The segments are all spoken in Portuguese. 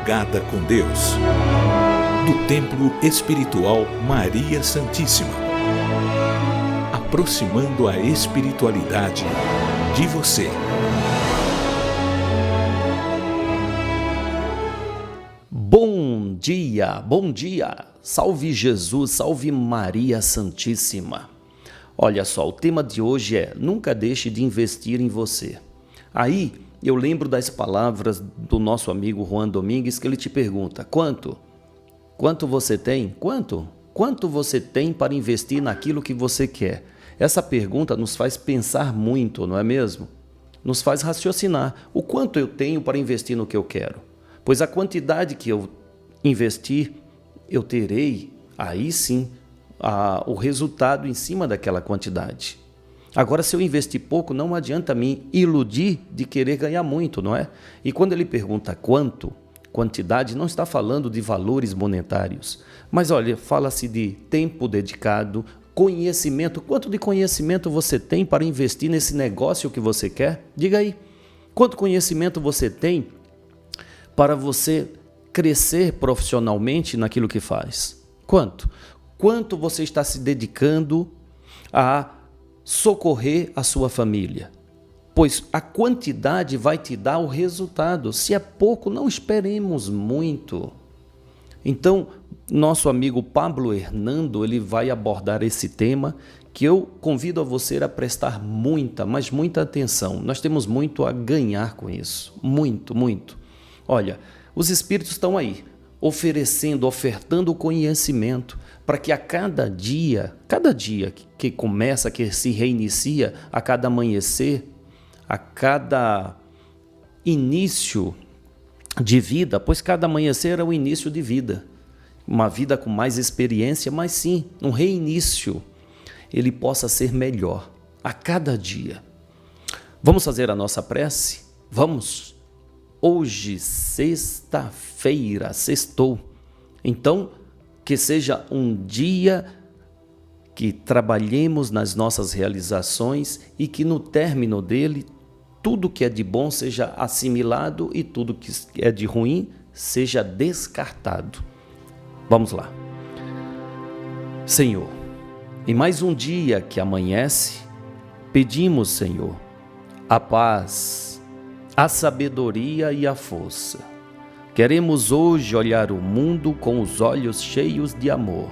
Madrugada com Deus, do Templo Espiritual Maria Santíssima, aproximando a espiritualidade de você. Bom dia, salve Jesus, salve Maria Santíssima. Olha só, o tema de hoje é: nunca deixe de investir em você. Aí eu lembro das palavras do nosso amigo Juan Domingues, que ele te pergunta: quanto você tem? Quanto você tem para investir naquilo que você quer? Essa pergunta nos faz pensar muito, não é mesmo? Nos faz raciocinar. O quanto eu tenho para investir no que eu quero? Pois a quantidade que eu investir, eu terei, aí sim, o resultado em cima daquela quantidade. Agora, se eu investir pouco, não adianta me iludir de querer ganhar muito, não é? E quando ele pergunta quantidade, não está falando de valores monetários. Mas olha, fala-se de tempo dedicado, conhecimento. Quanto de conhecimento você tem para investir nesse negócio que você quer? Diga aí. Quanto conhecimento você tem para você crescer profissionalmente naquilo que faz? Quanto? Quanto você está se dedicando a socorrer a sua família? Pois a quantidade vai te dar o resultado. Se é pouco, não esperemos muito. Então, nosso amigo Pablo Hernando, ele vai abordar esse tema que eu convido a você a prestar muita, mas muita atenção. Nós temos muito a ganhar com isso. Muito. Olha, os espíritos estão aí, ofertando conhecimento para que a cada dia que começa, que se reinicia, a cada amanhecer, a cada início de vida, pois cada amanhecer é o início de vida, uma vida com mais experiência, mas sim, um reinício, ele possa ser melhor a cada dia. Vamos fazer a nossa prece? Vamos! Hoje, sexta-feira, sextou. Então, que seja um dia que trabalhemos nas nossas realizações e que no término dele, tudo que é de bom seja assimilado e tudo que é de ruim seja descartado. Vamos lá. Senhor, em mais um dia que amanhece, pedimos, Senhor, a paz, a sabedoria e a força. Queremos hoje olhar o mundo com os olhos cheios de amor.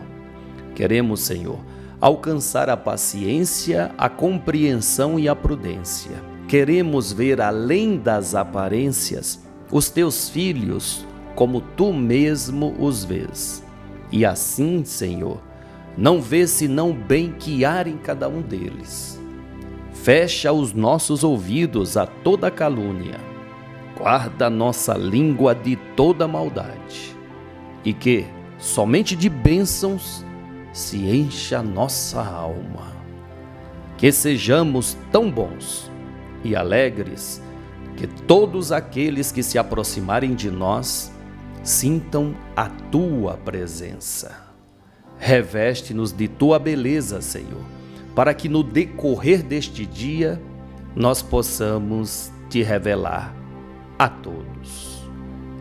Queremos, Senhor, alcançar a paciência, a compreensão e a prudência. Queremos ver além das aparências os teus filhos como tu mesmo os vês. E assim, Senhor, não vê senão o bem que há em cada um deles. Fecha os nossos ouvidos a toda calúnia. Guarda nossa língua de toda maldade. E que somente de bênçãos se encha a nossa alma. Que sejamos tão bons e alegres que todos aqueles que se aproximarem de nós sintam a tua presença. Reveste-nos de tua beleza, Senhor, para que no decorrer deste dia nós possamos te revelar a todos.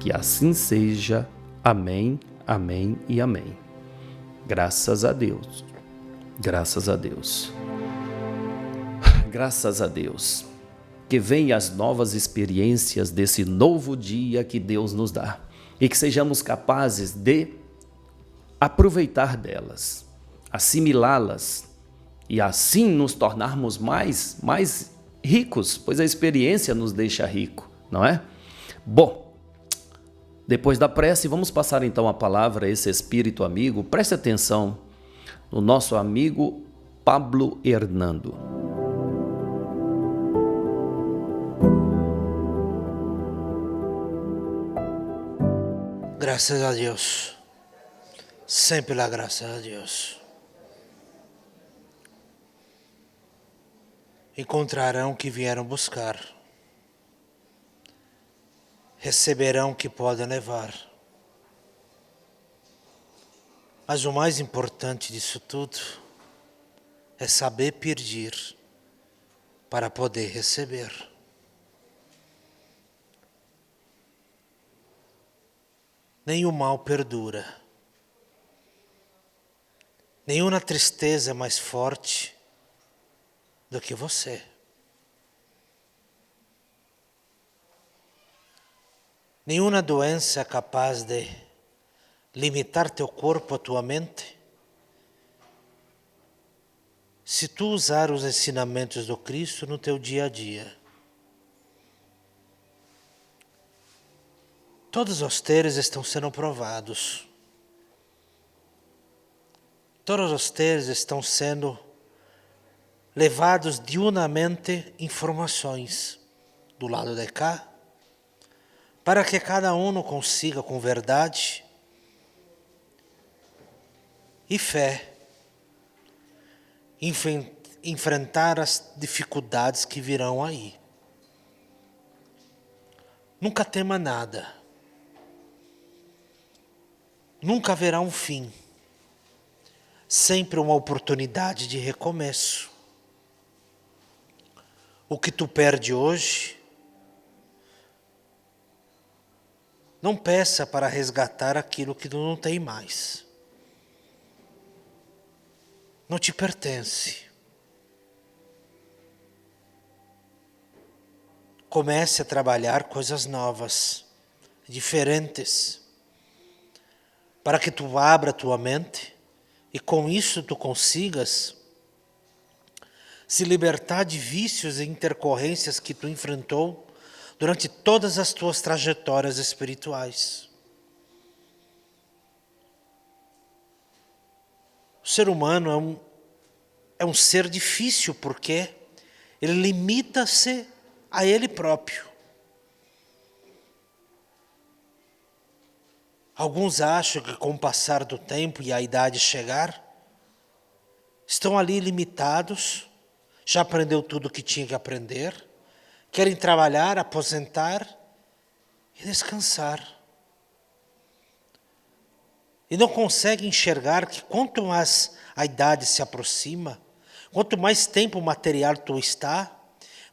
Que assim seja. Amém, amém e amém. Graças a Deus. Graças a Deus. Graças a Deus. Que venham as novas experiências desse novo dia que Deus nos dá. E que sejamos capazes de aproveitar delas, assimilá-las e assim nos tornarmos mais ricos, pois a experiência nos deixa rico, não é? Bom, depois da prece, vamos passar então a palavra a esse espírito amigo. Preste atenção no nosso amigo Pablo Hernando. Graças a Deus, sempre a graça a Deus. Encontrarão o que vieram buscar, receberão o que podem levar. Mas o mais importante disso tudo é saber pedir para poder receber. nem o mal perdura. Nenhuma tristeza é mais forte do que você. Nenhuma doença é capaz de limitar teu corpo, a tua mente, se tu usar os ensinamentos do Cristo no teu dia a dia. Todos os teres estão sendo provados. Todos os teres estão sendo levados diurnamente informações do lado de cá, para que cada um consiga com verdade e fé enfrentar as dificuldades que virão aí. Nunca tema nada. Nunca haverá um fim. Sempre uma oportunidade de recomeço. O que tu perde hoje, não peça para resgatar aquilo que tu não tem mais. Não te pertence. Comece a trabalhar coisas novas, diferentes, para que tu abra a tua mente e com isso tu consigas se libertar de vícios e intercorrências que tu enfrentou durante todas as tuas trajetórias espirituais. O ser humano é um ser difícil porque ele limita-se a ele próprio. Alguns acham que com o passar do tempo e a idade chegar, estão ali limitados, já aprendeu tudo o que tinha que aprender, querem trabalhar, aposentar e descansar. E não conseguem enxergar que quanto mais a idade se aproxima, quanto mais tempo material tu está,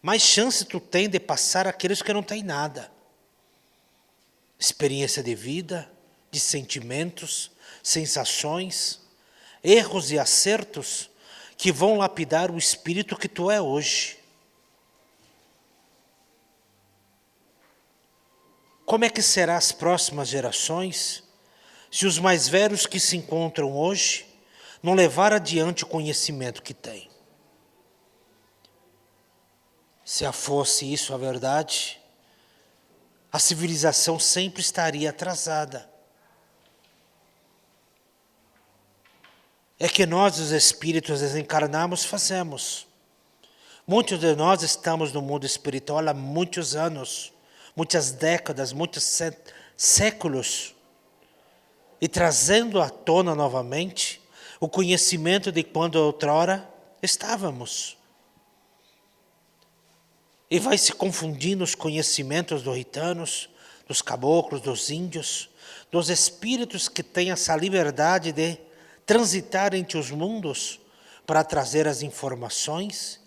mais chance tu tem de passar aqueles que não têm nada. Experiência de vida, de sentimentos, sensações, erros e acertos que vão lapidar o espírito que tu é hoje. Como é que serão as próximas gerações se os mais velhos que se encontram hoje não levar adiante o conhecimento que têm? Se fosse isso a verdade, a civilização sempre estaria atrasada. É que nós, os espíritos desencarnados, fazemos. Muitos de nós estamos no mundo espiritual há muitos anos, muitas décadas, muitos séculos, e trazendo à tona novamente o conhecimento de quando outrora estávamos. E vai se confundindo os conhecimentos dos gitanos, dos caboclos, dos índios, dos espíritos que têm essa liberdade de transitar entre os mundos para trazer as informações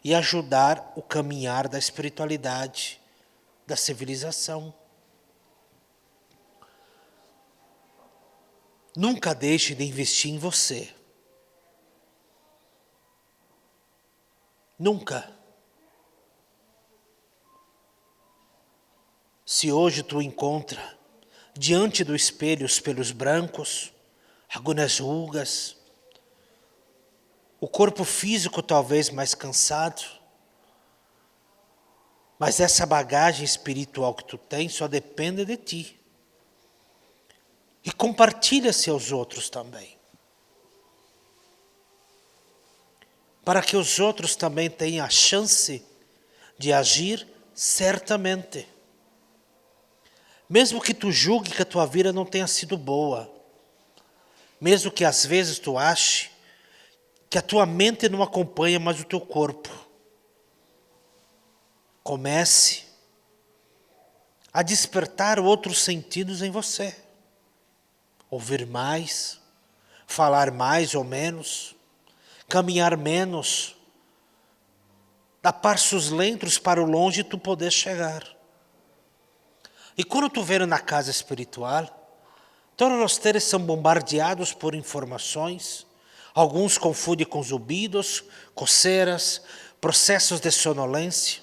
e ajudar o caminhar da espiritualidade, da civilização. Nunca deixe de investir em você. Nunca. Se hoje tu encontra diante do espelho os pelos brancos, algumas rugas, o corpo físico talvez mais cansado, mas essa bagagem espiritual que tu tens só depende de ti. E compartilha-se aos outros também, para que os outros também tenham a chance de agir certamente. Mesmo que tu julgue que a tua vida não tenha sido boa, mesmo que às vezes tu ache que a tua mente não acompanha mais o teu corpo, comece a despertar outros sentidos em você. Ouvir mais, falar mais ou menos, caminhar menos, dar passos lentos para o longe tu poder chegar. E quando tu vem na casa espiritual, Todos os seres são bombardeados por informações. Alguns confundem com zumbidos, coceiras, processos de sonolência.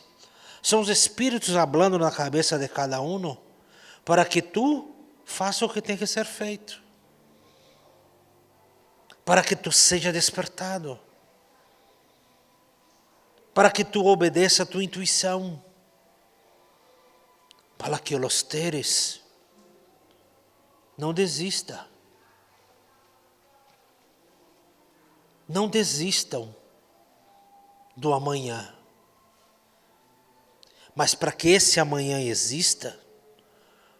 São os espíritos falando na cabeça de cada um para que tu faça o que tem que ser feito. Para que tu seja despertado. Para que tu obedeça a tua intuição. Para que os teres não desista. Não desistam do amanhã. Mas para que esse amanhã exista,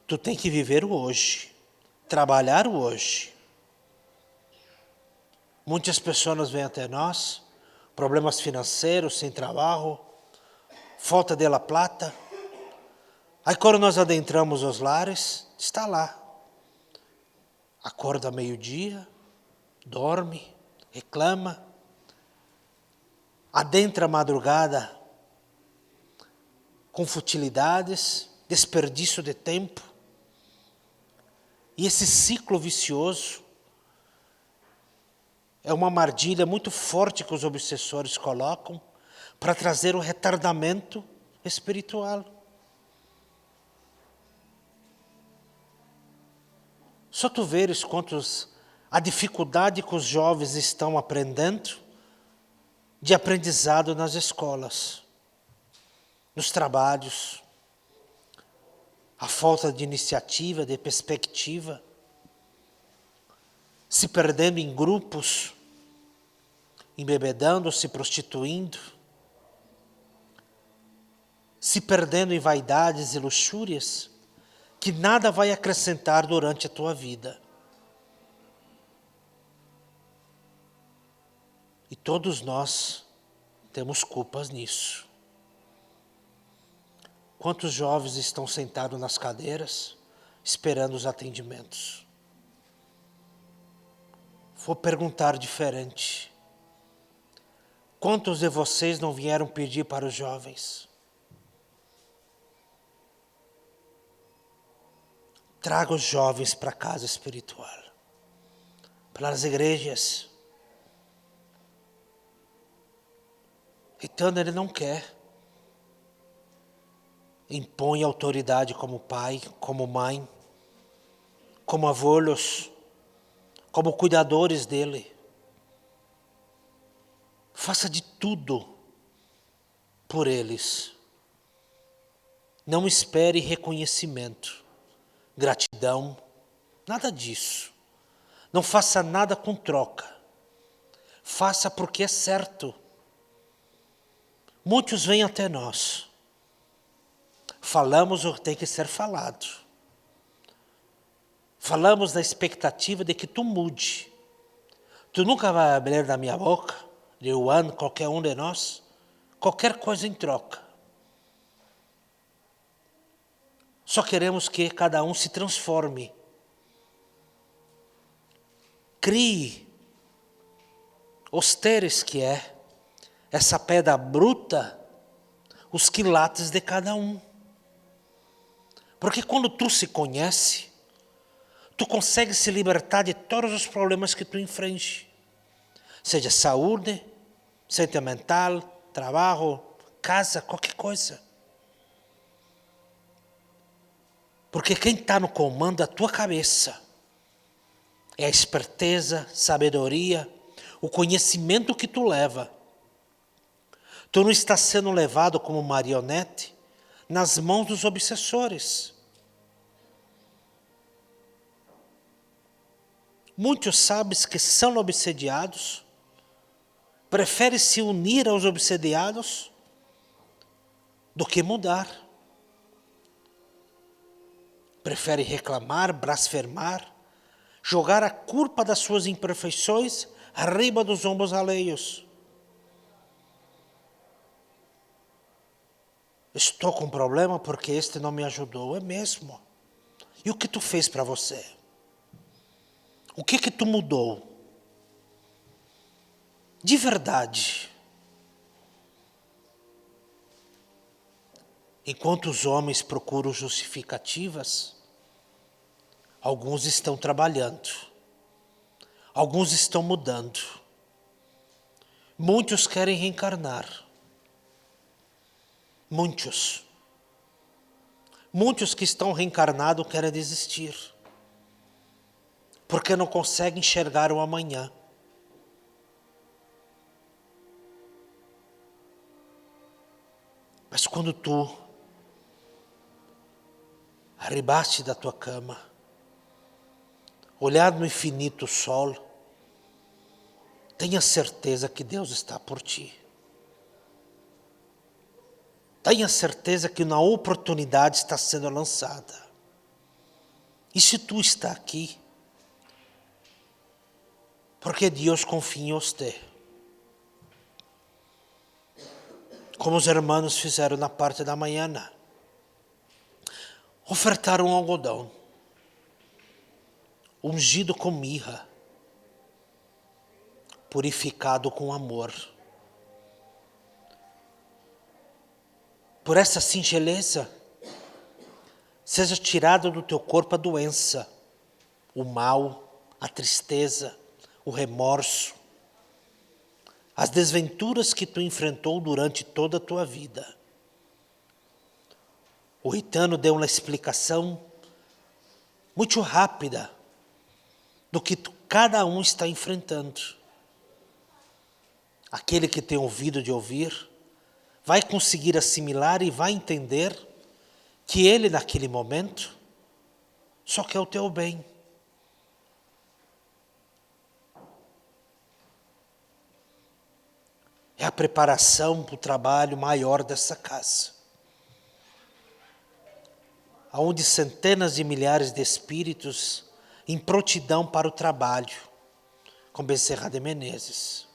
tu tem que viver o hoje, trabalhar o hoje. Muitas pessoas vêm até nós, problemas financeiros, sem trabalho, falta de la plata. Aí quando nós adentramos os lares, está lá. Acorda meio-dia, dorme, reclama, adentra a madrugada com futilidades, desperdício de tempo. E esse ciclo vicioso é uma armadilha muito forte que os obsessores colocam para trazer o retardamento espiritual. Só tu veres a dificuldade que os jovens estão aprendendo de aprendizado nas escolas, nos trabalhos, a falta de iniciativa, de perspectiva, se perdendo em grupos, embebedando, se prostituindo, se perdendo em vaidades e luxúrias, que nada vai acrescentar durante a tua vida. E todos nós temos culpas nisso. Quantos jovens estão sentados nas cadeiras, esperando os atendimentos? Vou perguntar diferente. Quantos de vocês não vieram pedir para os jovens? Traga os jovens para a casa espiritual, para as igrejas. Então ele não quer. Impõe autoridade como pai, como mãe, como avós, como cuidadores dele. Faça de tudo por eles. Não espere reconhecimento, gratidão, nada disso. Não faça nada com troca. Faça porque é certo. Muitos vêm até nós. Falamos o que tem que ser falado. Falamos na expectativa de que tu mude. Tu nunca vai abrir da minha boca, de Juan, qualquer um de nós, qualquer coisa em troca. Só queremos que cada um se transforme. Crie os teres que é essa pedra bruta, os quilates de cada um. Porque quando tu se conhece, tu consegue se libertar de todos os problemas que tu enfrente. Seja saúde, sentimental, trabalho, casa, qualquer coisa. Porque quem está no comando da tua cabeça é a esperteza, sabedoria, o conhecimento que tu leva. Tu não está sendo levado como marionete nas mãos dos obsessores. Muitos sabem que são obsediados, preferem se unir aos obsediados do que mudar. Preferem reclamar, blasfemar, jogar a culpa das suas imperfeições arriba dos ombros alheios. Estou com problema porque este não me ajudou. É mesmo. E o que tu fez para você? O que tu mudou? De verdade. Enquanto os homens procuram justificativas, Alguns estão trabalhando. Alguns estão mudando. Muitos querem reencarnar. Muitos. Muitos que estão reencarnados querem desistir. Porque não conseguem enxergar o amanhã. Mas quando tu arribaste da tua cama, olhar no infinito sol, tenha certeza que Deus está por ti. Tenha certeza que uma oportunidade está sendo lançada. E se tu está aqui, porque Deus confia em você. Como os irmãos fizeram na parte da manhã. Ofertaram um algodão, ungido com mirra, purificado com amor. Por essa singeleza, seja tirada do teu corpo a doença, o mal, a tristeza, o remorso, as desventuras que tu enfrentou durante toda a tua vida. O Ritano deu uma explicação muito rápida do que cada um está enfrentando. Aquele que tem ouvido de ouvir, vai conseguir assimilar e vai entender que ele, naquele momento, só quer o teu bem. É a preparação para o trabalho maior dessa casa, onde centenas de milhares de espíritos em prontidão para o trabalho, com Bezerra de Menezes.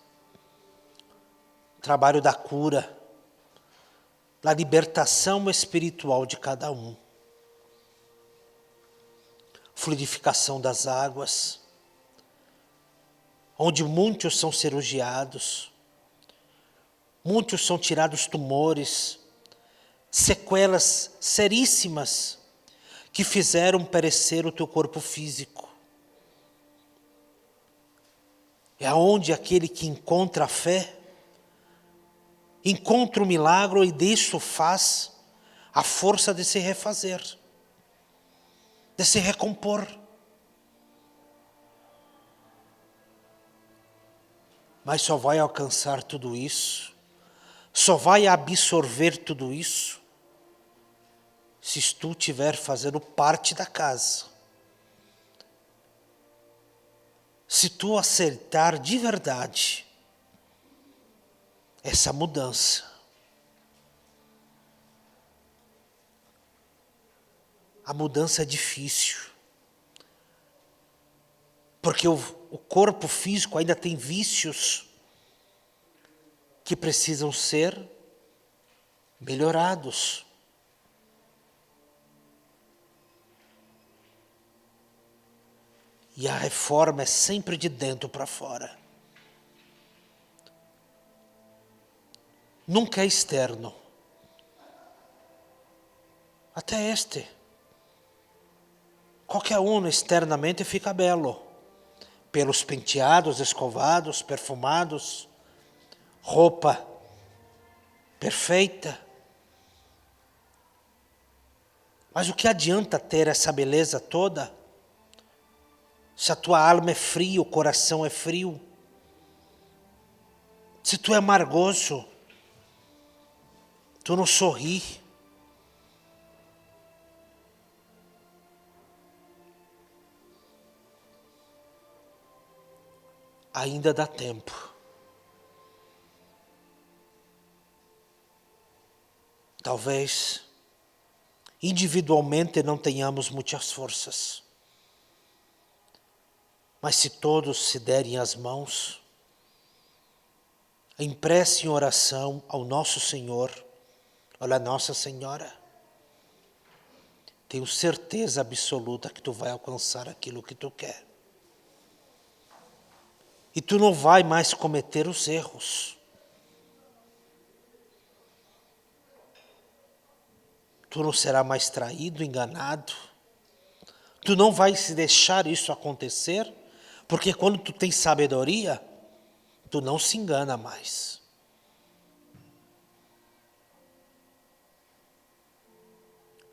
Trabalho da cura, da libertação espiritual de cada um. Fluidificação das águas, onde muitos são cirurgiados, muitos são tirados tumores, sequelas seríssimas que fizeram perecer o teu corpo físico. É onde aquele que encontra a fé, encontra o milagre e disso faz a força de se refazer, de se recompor. Mas só vai alcançar tudo isso, só vai absorver tudo isso, se tu estiver fazendo parte da casa. Se tu aceitar de verdade essa mudança. A mudança é difícil, porque o corpo físico ainda tem vícios que precisam ser melhorados. E a reforma é sempre de dentro para fora. Nunca é externo. Até este. Qualquer um externamente fica belo. Pelos penteados, escovados, perfumados, roupa perfeita. Mas o que adianta ter essa beleza toda, se a tua alma é fria, o coração é frio? Se tu é amargoso, tu não sorri. Ainda dá tempo. Talvez individualmente não tenhamos muitas forças. Mas se todos se derem as mãos, em prece e oração ao nosso Senhor, ou à Nossa Senhora, tenho certeza absoluta que tu vai alcançar aquilo que tu quer. E tu não vai mais cometer os erros. Tu não será mais traído, enganado. Tu tu não vai se deixar isso acontecer, porque quando tu tens sabedoria, tu não se engana mais.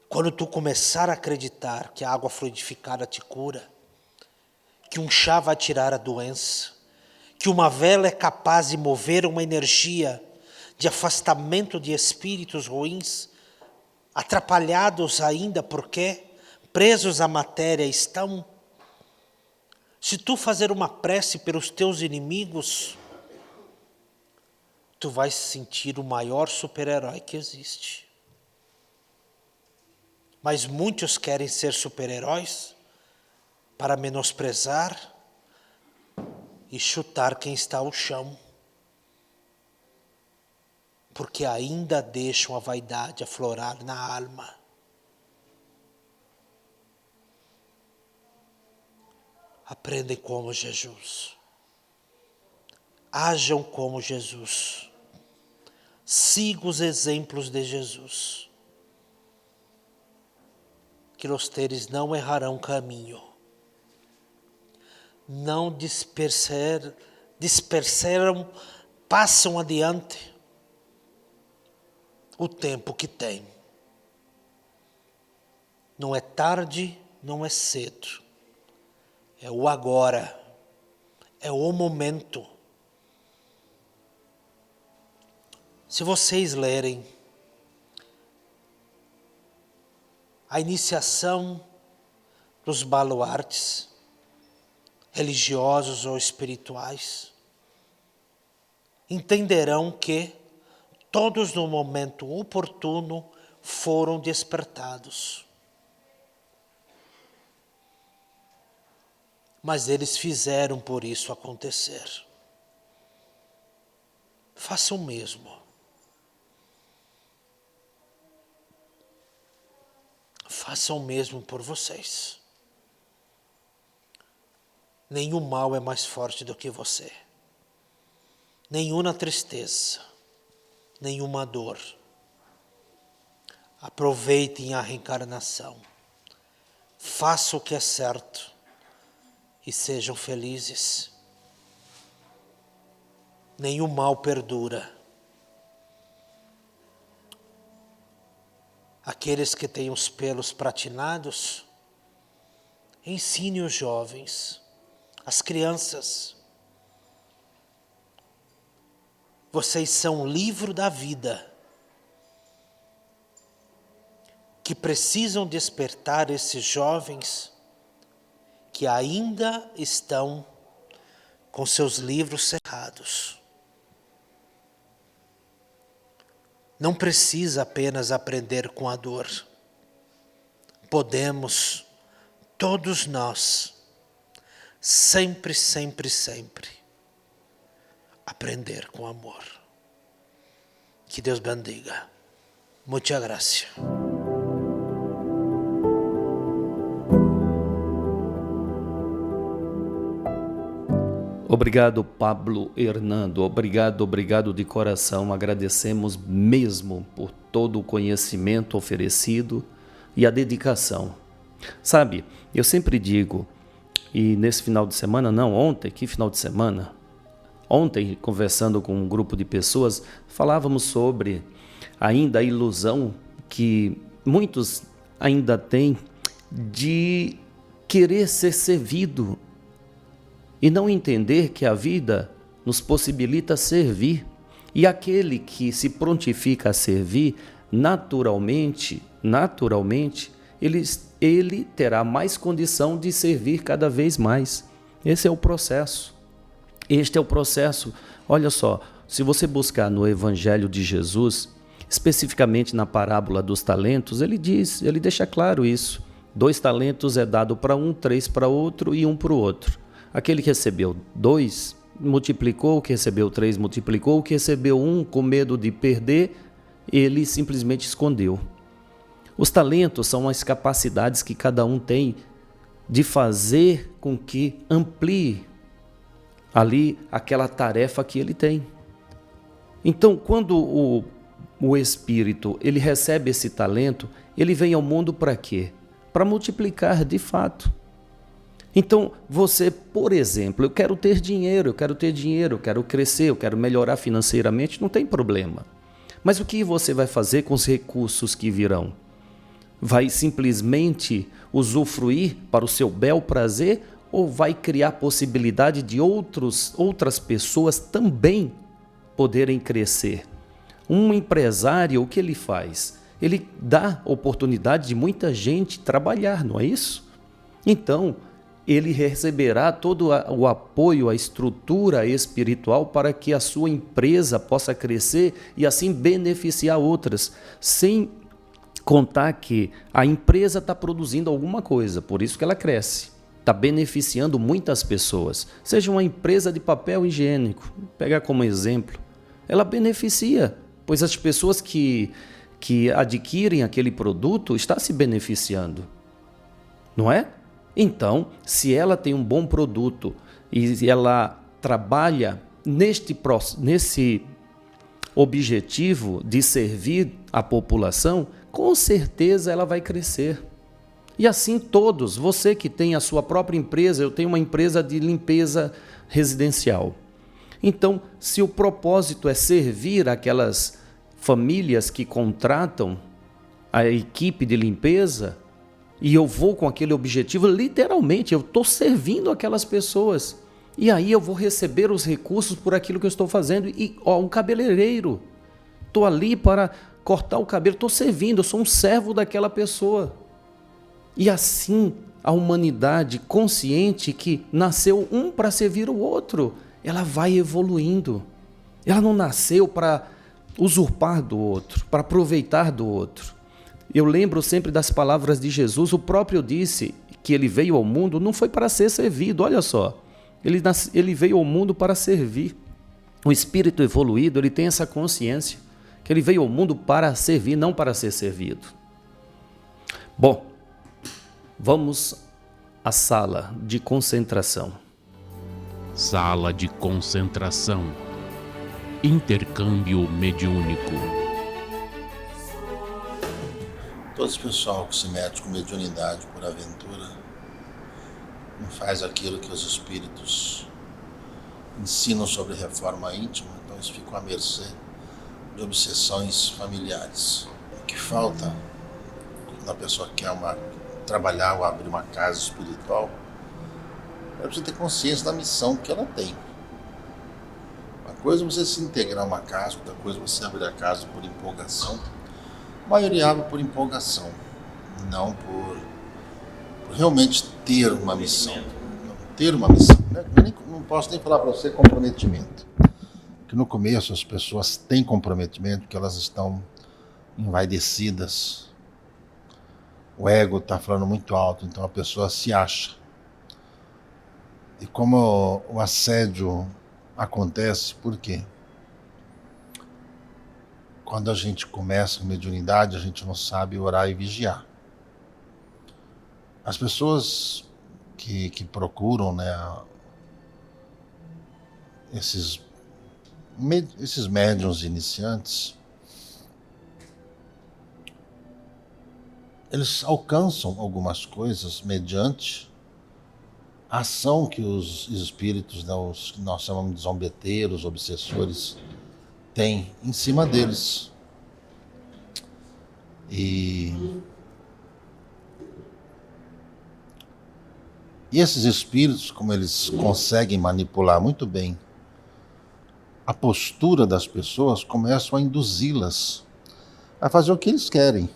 Quando tu começar a acreditar que a água fluidificada te cura, que um chá vai tirar a doença, que uma vela é capaz de mover uma energia de afastamento de espíritos ruins, atrapalhados ainda porque presos à matéria estão. Se tu fazer uma prece pelos teus inimigos, tu vais sentir o maior super-herói que existe. Mas muitos querem ser super-heróis para menosprezar e chutar quem está ao chão, porque ainda deixam a vaidade aflorar na alma. Aprendem como Jesus. Hajam como Jesus. Siga os exemplos de Jesus, que os teres não errarão caminho. Não dispersaram, passam adiante o tempo que tem. Não é tarde, não é cedo. É o agora, é o momento. Se vocês lerem a iniciação dos baluartes, religiosos ou espirituais, entenderão que todos no momento oportuno foram despertados. Mas eles fizeram por isso acontecer. Façam o mesmo. Façam o mesmo por vocês. Nenhum mal é mais forte do que você. Nenhuma tristeza, nenhuma dor. Aproveitem a reencarnação. Façam o que é certo e sejam felizes. Nenhum mal perdura. Aqueles que têm os pelos pratinados, ensine os jovens, as crianças. Vocês são o livro da vida, que precisam despertar esses jovens que ainda estão com seus livros cerrados. Não precisa apenas aprender com a dor. Podemos, todos nós, sempre, sempre, sempre, aprender com amor. Que Deus bendiga. Muita graça. Obrigado, Pablo Hernando. Obrigado de coração. Agradecemos mesmo por todo o conhecimento oferecido e a dedicação. Sabe, eu sempre digo, e nesse final de semana, ontem, que final de semana? Ontem, conversando com um grupo de pessoas, falávamos sobre ainda a ilusão que muitos ainda têm de querer ser servido e não entender que a vida nos possibilita servir. E aquele que se prontifica a servir, naturalmente, ele terá mais condição de servir cada vez mais. Esse é o processo. Este é o processo. Olha só, se você buscar no Evangelho de Jesus, especificamente na parábola dos talentos, ele deixa claro isso. 2 talentos é dado para um, 3 para outro e 1 para o outro. Aquele que recebeu 2, multiplicou, o que recebeu 3, multiplicou, o que recebeu 1, com medo de perder, ele simplesmente escondeu. Os talentos são as capacidades que cada um tem de fazer com que amplie ali aquela tarefa que ele tem. Então, quando o espírito ele recebe esse talento, ele vem ao mundo para quê? para multiplicar de fato. Então, você, por exemplo, eu quero ter dinheiro, eu quero crescer, eu quero melhorar financeiramente, não tem problema. Mas o que você vai fazer com os recursos que virão? Vai simplesmente usufruir para o seu bel prazer ou vai criar possibilidade de outras pessoas também poderem crescer? Um empresário, o que ele faz? Ele dá oportunidade de muita gente trabalhar, não é isso? Então, ele receberá todo o apoio, a estrutura espiritual para que a sua empresa possa crescer e assim beneficiar outras, sem contar que a empresa está produzindo alguma coisa, por isso que ela cresce, está beneficiando muitas pessoas. Seja uma empresa de papel higiênico, pegar como exemplo, ela beneficia, pois as pessoas que adquirem aquele produto estão se beneficiando, não é? Então, se ela tem um bom produto e ela trabalha nesse objetivo de servir a população, com certeza ela vai crescer. E assim todos, você que tem a sua própria empresa, eu tenho uma empresa de limpeza residencial. Então, se o propósito é servir aquelas famílias que contratam a equipe de limpeza, e eu vou com aquele objetivo, literalmente, eu estou servindo aquelas pessoas. E aí eu vou receber os recursos por aquilo que eu estou fazendo. E, um cabeleireiro, estou ali para cortar o cabelo, estou servindo, eu sou um servo daquela pessoa. E assim, a humanidade consciente que nasceu um para servir o outro, ela vai evoluindo. Ela não nasceu para usurpar do outro, para aproveitar do outro. Eu lembro sempre das palavras de Jesus, o próprio disse que ele veio ao mundo, não foi para ser servido, olha só, ele veio ao mundo para servir. O espírito evoluído, ele tem essa consciência, que ele veio ao mundo para servir, não para ser servido. Bom, vamos à sala de concentração. Sala de concentração. Intercâmbio mediúnico. Todo esse pessoal que se mete com mediunidade por aventura não faz aquilo que os espíritos ensinam sobre reforma íntima, então eles ficam à mercê de obsessões familiares. O que falta quando a pessoa quer trabalhar ou abrir uma casa espiritual é preciso ter consciência da missão que ela tem. Uma coisa é você se integrar a uma casa, outra coisa é você abrir a casa por empolgação. A maioria abre por empolgação, não por realmente ter uma missão. Ter uma missão. Não posso nem falar para você comprometimento. Porque no começo as pessoas têm comprometimento, porque elas estão envaidecidas. O ego está falando muito alto, então a pessoa se acha. E como o assédio acontece, por quê? Quando a gente começa com mediunidade, a gente não sabe orar e vigiar. As pessoas que procuram, né, esses médiuns iniciantes, eles alcançam algumas coisas mediante a ação que os espíritos, né, os que nós chamamos de zombeteiros, obsessores, têm em cima deles. E esses espíritos, como eles conseguem manipular muito bem a postura das pessoas, começam a induzi-las a fazer o que eles querem.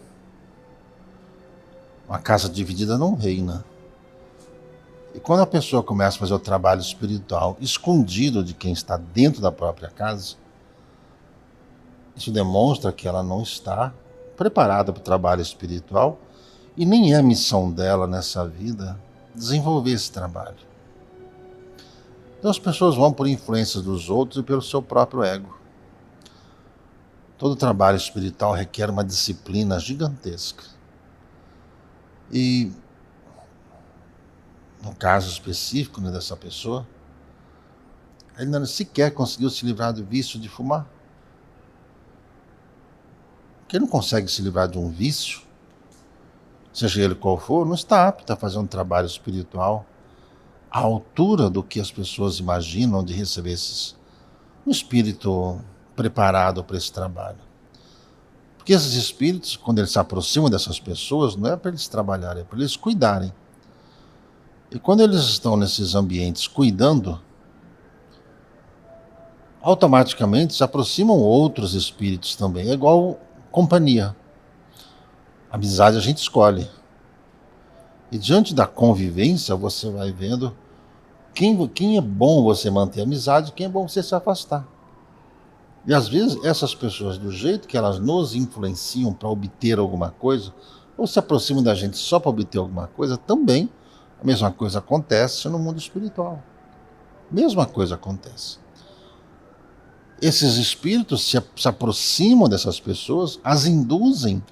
Uma casa dividida não reina. E quando a pessoa começa a fazer o trabalho espiritual escondido de quem está dentro da própria casa, isso demonstra que ela não está preparada para o trabalho espiritual e nem é missão dela nessa vida desenvolver esse trabalho. Então as pessoas vão por influência dos outros e pelo seu próprio ego. Todo trabalho espiritual requer uma disciplina gigantesca. E no caso específico, né, dessa pessoa, ele não sequer conseguiu se livrar do vício de fumar. Quem não consegue se livrar de um vício seja ele qual for, não está apto a fazer um trabalho espiritual à altura do que as pessoas imaginam de receber um espírito preparado para esse trabalho. Porque esses espíritos, quando eles se aproximam dessas pessoas, não é para eles trabalharem, é para eles cuidarem. E quando eles estão nesses ambientes cuidando, automaticamente se aproximam outros espíritos também. É igual companhia. Amizade a gente escolhe. E diante da convivência, você vai vendo quem é bom você manter amizade, quem é bom você se afastar. E às vezes essas pessoas, do jeito que elas nos influenciam para obter alguma coisa, ou se aproximam da gente só para obter alguma coisa, também a mesma coisa acontece no mundo espiritual. Mesma coisa acontece. Esses espíritos se aproximam dessas pessoas, as induzem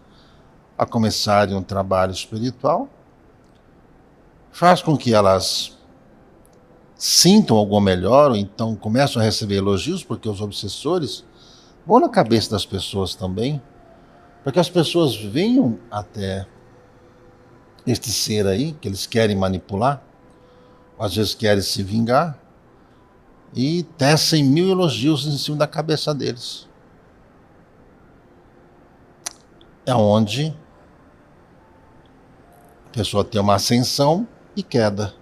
a começarem um trabalho espiritual, faz com que elas sintam algo melhor, ou então começam a receber elogios, porque os obsessores vão na cabeça das pessoas também, para que as pessoas venham até este ser aí, que eles querem manipular, às vezes querem se vingar, e tecem 1000 elogios em cima da cabeça deles. É onde a pessoa tem uma ascensão e queda.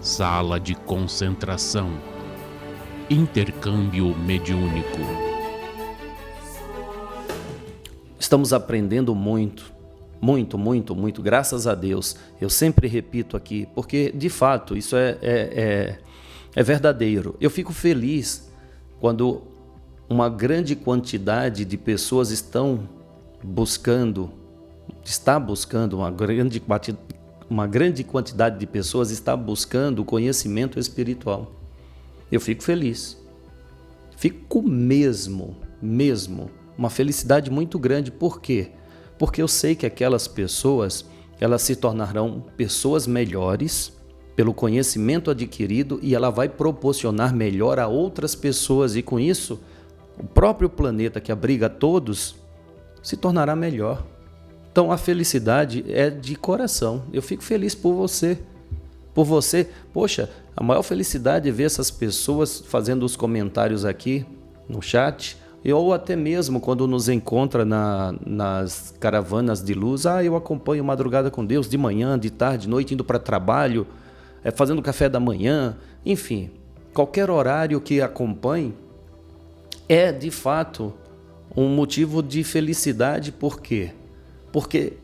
Sala de concentração. Intercâmbio mediúnico. Estamos aprendendo muito, graças a Deus. Eu sempre repito aqui, porque de fato isso é verdadeiro. Eu fico feliz quando uma grande quantidade de pessoas está buscando, uma grande quantidade de pessoas está buscando o conhecimento espiritual. Eu fico feliz. Fico mesmo, uma felicidade muito grande. Por quê? Porque eu sei que aquelas pessoas, elas se tornarão pessoas melhores pelo conhecimento adquirido, e ela vai proporcionar melhor a outras pessoas, e com isso, o próprio planeta que abriga todos se tornará melhor. Então a felicidade é de coração. Eu fico feliz por você. Poxa, a maior felicidade é ver essas pessoas fazendo os comentários aqui no chat, ou até mesmo quando nos encontra nas caravanas de luz. Eu acompanho Madrugada com Deus de manhã, de tarde, de noite, indo para trabalho, fazendo café da manhã, enfim, qualquer horário que acompanhe é de fato um motivo de felicidade. Por quê? Porque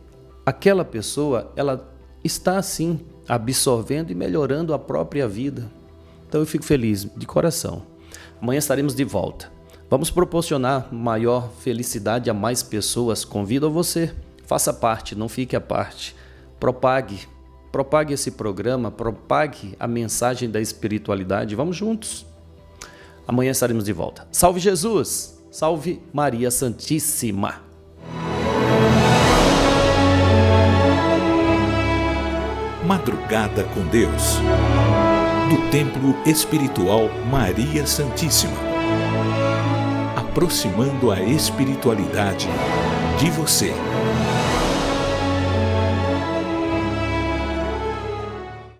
aquela pessoa, ela está assim absorvendo e melhorando a própria vida. Então eu fico feliz de coração. Amanhã estaremos de volta. Vamos proporcionar maior felicidade a mais pessoas. Convido a você, faça parte, não fique à parte. Propague esse programa, propague a mensagem da espiritualidade. Vamos juntos. Amanhã estaremos de volta. Salve Jesus! Salve Maria Santíssima! Madrugada com Deus, do Templo Espiritual Maria Santíssima, aproximando a espiritualidade de você.